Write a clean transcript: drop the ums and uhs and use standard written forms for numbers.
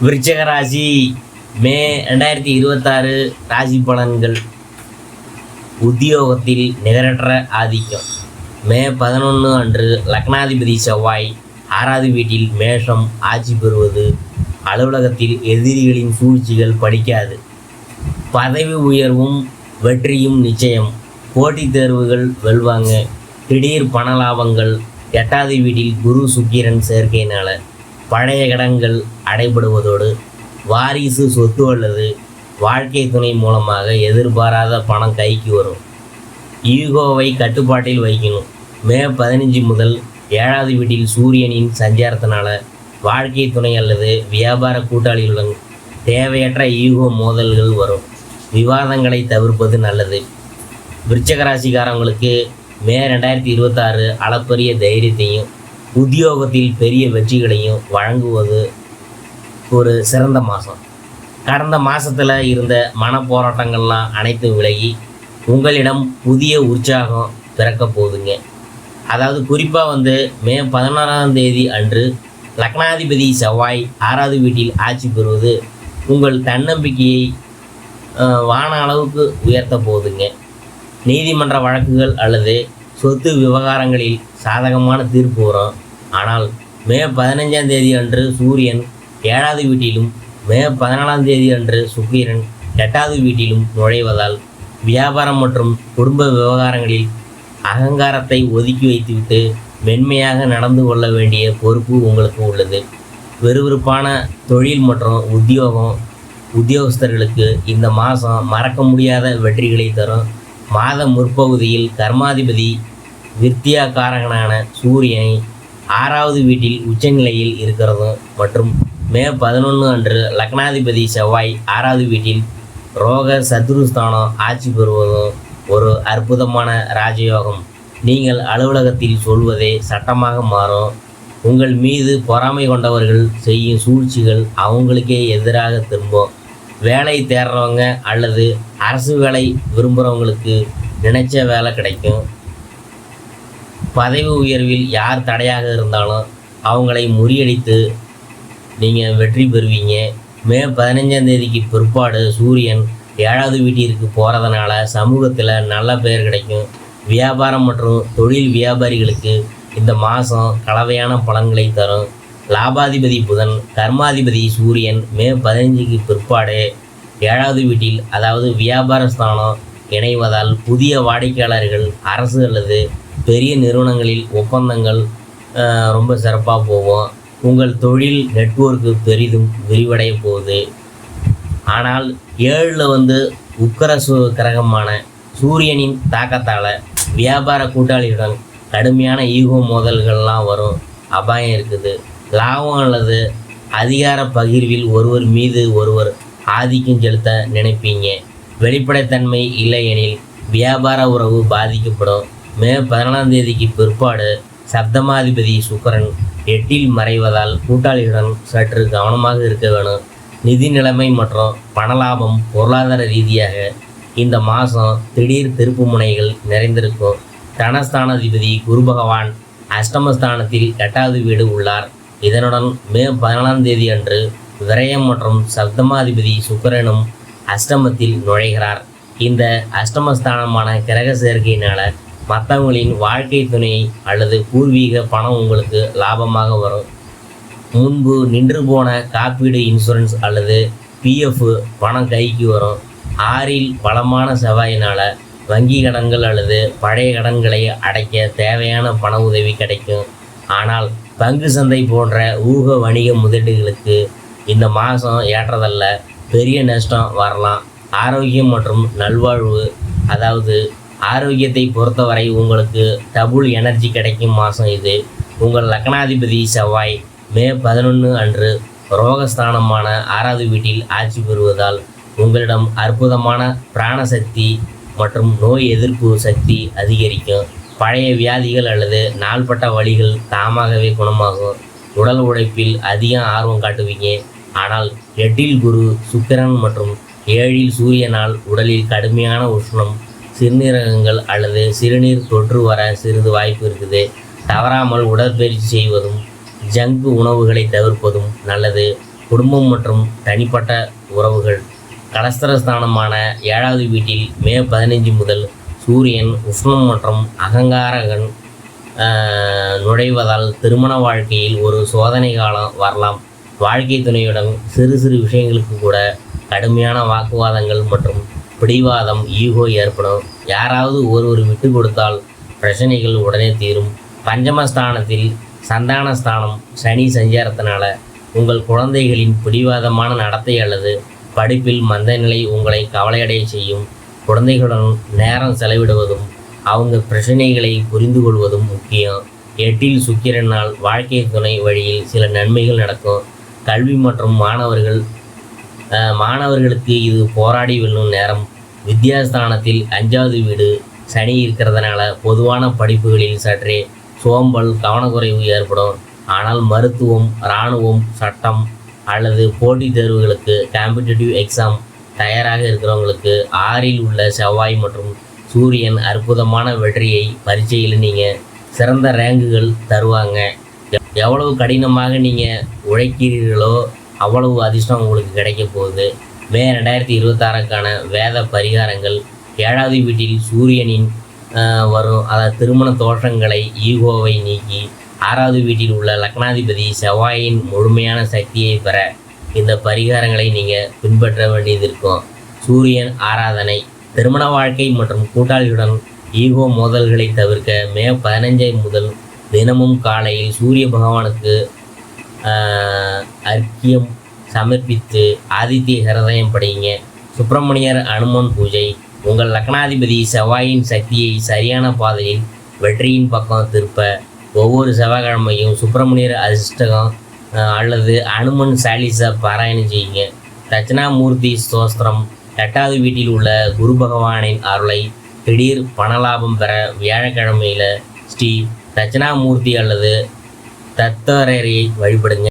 விருச்சிக ராசி மே 2026 ராசி பலன்கள். உத்தியோகத்தில் நிகரற்ற ஆதிக்கம். மே 11 அன்று லக்னாதிபதி செவ்வாய் 6வது வீட்டில் மேஷம் ஆட்சி பெறுவது அலுவலகத்தில் எதிரிகளின் சூழ்ச்சிகள் படிக்காது. பதவி உயர்வும் வெற்றியும் நிச்சயம். போட்டித் தேர்வுகள் வெல்வாங்க. திடீர் பண லாபங்கள். 8வது வீட்டில் குரு சுக்கிரன் சேர்க்கையினால் பழைய கடன்கள் அடைபடுவதோடு வாரிசு சொத்து அல்லது வாழ்க்கை துணை மூலமாக எதிர்பாராத பணம் கைக்கு வரும். ஈகோவை கட்டுப்பாட்டில் வைக்கணும். மே 15 முதல் 7வது வீட்டில் சூரியனின் சஞ்சாரத்தினால வாழ்க்கை துணை அல்லது வியாபார கூட்டாளிகளுடன் தேவையற்ற ஈகோ மோதல்கள் வரும். விவாதங்களை தவிர்ப்பது நல்லது. விருச்சிக ராசிக்காரங்களுக்கு மே 2026 அளப்பரிய தைரியத்தையும் உத்தியோகத்தில் பெரிய வெற்றிகளையும் வழங்குவது ஒரு சிறந்த மாதம். கடந்த மாதத்தில் இருந்த மனப்போராட்டங்கள்லாம் அனைத்தும் விலகி உங்களிடம் புதிய உற்சாகம் பிறக்க போகுதுங்க. அதாவது குறிப்பாக மே 16ஆம் தேதி அன்று லக்னாதிபதி செவ்வாய் 6வது வீட்டில் ஆட்சி பெறுவது உங்கள் தன்னம்பிக்கையை வான அளவுக்கு உயர்த்த போகுதுங்க. நீதிமன்ற வழக்குகள் அல்லது சொத்து விவகாரங்களில் சாதகமான தீர்ப்பு வரும். ஆனால் மே 15ஆம் தேதி அன்று சூரியன் 7வது வீட்டிலும் மே 14ஆம் தேதி அன்று சுக்கிரன் 8வது வீட்டிலும் நுழைவதால் வியாபாரம் மற்றும் குடும்ப விவகாரங்களில் அகங்காரத்தை ஒதுக்கி வைத்துவிட்டு மென்மையாக நடந்து கொள்ள வேண்டிய பொறுப்பு உங்களுக்கு உள்ளது. விறுவிறுப்பான தொழில் மற்றும் உத்தியோகஸ்தர்களுக்கு இந்த மாதம் மறக்க முடியாத வெற்றிகளை தரும். மாத முற்பகுதியில் கர்மாதிபதி விருத்தியாக்காரகனான சூரியனை 6வது வீட்டில் உச்சநிலையில் இருக்கிறதும் மற்றும் மே 11 அன்று லக்னாதிபதி செவ்வாய் 6வது வீட்டில் ரோக சத்ருஸ்தானம் ஆட்சி பெறுவதும் ஒரு அற்புதமான ராஜயோகம். நீங்கள் அலுவலகத்தில் சொல்வதே சட்டமாக மாறும். உங்கள் மீது பொறாமை கொண்டவர்கள் செய்யும் சூழ்ச்சிகள் அவங்களுக்கே எதிராக திரும்பும். வேலை தேடுறவங்க அல்லது அரசு வேலை விரும்புகிறவங்களுக்கு நினைச்ச வேலை கிடைக்கும். பதவி உயர்வில் யார் தடையாக இருந்தாலும் அவங்களை முறியடித்து நீங்கள் வெற்றி பெறுவீங்க. மே 15ஆம் தேதிக்கு பிற்பாடு சூரியன் 7வது வீட்டிற்கு போகிறதுனால சமூகத்தில் நல்ல பெயர் கிடைக்கும். வியாபாரம் மற்றும் தொழில் வியாபாரிகளுக்கு இந்த மாதம் கலவையான பலன்களை தரும். லாபாதிபதி புதன் கர்மாதிபதி சூரியன் மே 15க்கு பிற்பாடு 7வது வீட்டில் அதாவது வியாபார ஸ்தானம் இணைவதால் புதிய வாடிக்கையாளர்கள் அரசு அல்லது பெரிய நிறுவனங்களில் ஒப்பந்தங்கள் ரொம்ப சிறப்பாக போகும். உங்கள் தொழில் நெட்வொர்க்கு பெரிதும் விரிவடைய போகுது. ஆனால் 7ல் உக்கிர கிரகமான சூரியனின் தாக்கத்தால் வியாபார கூட்டாளியுடன் கடுமையான ஈகோ மோதல்கள்லாம் வரும். அபாயம் இருக்குது. லாபம் அல்லது அதிகார பகிர்வில் ஒருவர் மீது ஒருவர் ஆதிக்கம் செலுத்த நினைப்பீங்க. வெளிப்படைத்தன்மை இல்லையெனில் வியாபார உறவு பாதிக்கப்படும். மே 14ஆம் தேதிக்கு பிற்பாடு சப்தமாதிபதி சுக்கிரன் 8ல் மறைவதால் கூட்டாளியுடன் சற்று கவனமாக இருக்க வேணும். நிதி நிலைமை மற்றும் பணலாபம் பொருளாதார ரீதியாக இந்த மாதம் திடீர் திருப்பு முனைகள் நிறைந்திருக்கும். தனஸ்தானாதிபதி குரு பகவான் அஷ்டமஸ்தானத்தில் 8வது வீடு உள்ளார். இதனுடன் மே 14ஆம் தேதி அன்று விரயம் மற்றும் சப்தமாதிபதி சுக்கிரனும் அஷ்டமத்தில் நுழைகிறார். இந்த அஷ்டமஸ்தானமான கிரக சேர்க்கையினால் மற்றவங்களின் வாழ்க்கை துணை அல்லது பூர்வீக பணம் உங்களுக்கு லாபமாக வரும். முன்பு நின்று போன காப்பீடு இன்சூரன்ஸ் அல்லது பிஎஃப் பணம் கைக்கு வரும். 6ல் பலமான செவ்வாயினால் வங்கி கடன்கள் அல்லது பழைய கடன்களை அடைக்க தேவையான பண உதவி கிடைக்கும். ஆனால் பங்கு சந்தை போன்ற ஊக வணிக முதலீடுகளுக்கு இந்த மாதம் ஏற்றதல்ல. பெரிய நஷ்டம் வரலாம். ஆரோக்கியம் மற்றும் நல்வாழ்வு அதாவது ஆரோக்கியத்தை பொறுத்தவரை உங்களுக்கு டபுள் எனர்ஜி கிடைக்கும் மாதம் இது. உங்கள் லக்னாதிபதி செவ்வாய் மே 11 அன்று ரோகஸ்தானமான 6வது வீட்டில் ஆட்சி பெறுவதால் உங்களிடம் அற்புதமான பிராணசக்தி மற்றும் நோய் எதிர்ப்பு சக்தி அதிகரிக்கும். பழைய வியாதிகள் அல்லது நாள்பட்ட வலிகள் தாமாகவே குணமாகும். உடல் உழைப்பில் அதிக ஆர்வம் காட்டுவீங்க. ஆனால் 8ல் குரு சுக்கிரன் மற்றும் 7ல் சூரியனால் உடலில் கடுமையான உஷ்ணம் சிறுநீரகங்கள் அல்லது சிறுநீர் தொற்று வர சிறிது வாய்ப்பு இருக்குது. தவறாமல் உடற்பயிற்சி செய்வதும் ஜங்க் உணவுகளை தவிர்ப்பதும் நல்லது. குடும்பம் மற்றும் தனிப்பட்ட உறவுகள். கலஸ்திரஸ்தானமான 7வது வீட்டில் மே 15 முதல் சூரியன் உஷ்ணம் மற்றும் அகங்காரகன் நுழைவதால் திருமண வாழ்க்கையில் ஒரு சோதனை காலம் வரலாம். வாழ்க்கை துணையுடன் சிறு சிறு விஷயங்களுக்கு கூட கடுமையான வாக்குவாதங்கள் மற்றும் பிடிவாதம் ஈகோ ஏற்படும். யாராவது ஒருவர் விட்டு கொடுத்தால் பிரச்சனைகள் உடனே தீரும். பஞ்சமஸ்தானத்தில் சந்தானஸ்தானம் சனி சஞ்சாரத்தினால உங்கள் குழந்தைகளின் பிடிவாதமான நடத்தை அல்லது படிப்பில் மந்த நிலை உங்களை கவலையடைய செய்யும். குழந்தைகளுடன் நேரம் செலவிடுவதும் அவங்க பிரச்சனைகளை புரிந்து கொள்வதும் முக்கியம். 8ல் சுக்கிரனால் வாழ்க்கை துணை வழியில் சில நன்மைகள் நடக்கும். கல்வி மற்றும் மாணவர்களுக்கு இது போராடி வெல்லும் நேரம். வித்யாஸ்தானத்தில் 5வது வீடு சனி இருக்கிறதுனால பொதுவான படிப்புகளில் சற்றே சோம்பல் கவனக்குறைவு ஏற்படும். ஆனால் மருத்துவம், இராணுவம், சட்டம் அல்லது போட்டித் தேர்வுகளுக்கு காம்படிட்டிவ் எக்ஸாம் தயாராக இருக்கிறவங்களுக்கு 6ல் உள்ள செவ்வாய் மற்றும் சூரியன் அற்புதமான வெற்றியை பரீட்சையில் நீங்கள் சிறந்த ரேங்குகள் தருவாங்க. எவ்வளவு கடினமாக நீங்கள் உழைக்கிறீர்களோ அவ்வளவு அதிர்ஷ்டம் உங்களுக்கு கிடைக்க போகுது. மே 2026க்கான வேத பரிகாரங்கள். 7வது வீட்டில் சூரியனின் வரும் திருமண தோற்றங்களை ஈகோவை நீக்கி 6வது வீட்டில் உள்ள லக்னாதிபதி செவ்வாயின் முழுமையான சக்தியை பெற இந்த பரிகாரங்களை நீங்கள் பின்பற்ற வேண்டியது இருக்கும். சூரியன் ஆராதனை. திருமண வாழ்க்கை மற்றும் கூட்டாளியுடன் ஈகோ மோதல்களை தவிர்க்க மே 15 முதல் தினமும் காலையில் சூரிய பகவானுக்கு அர்க்கியம் சமர்ப்பித்து ஆதித்ய ஹிருதயம் படிங்க. சுப்பிரமணியர் அனுமன் பூஜை. உங்கள் லக்னாதிபதி செவ்வாயின் சக்தியை சரியான பாதையில் வெற்றியின் பக்கம் திருப்ப ஒவ்வொரு செவ்வாய்க்கிழமையும் சுப்பிரமணியர் அதிர்ஷ்டகம் அல்லது அனுமன் சாலிசா பாராயணம் செய்யுங்க. தட்சிணாமூர்த்தி ஸ்தோத்திரம். 8வது வீட்டில் உள்ள குரு பகவானின் அருளை திடீர் பணலாபம் பெற வியாழக்கிழமையில் ஸ்ரீ தட்சிணாமூர்த்தி அல்லது தத்தாரரை வழிபடுங்க.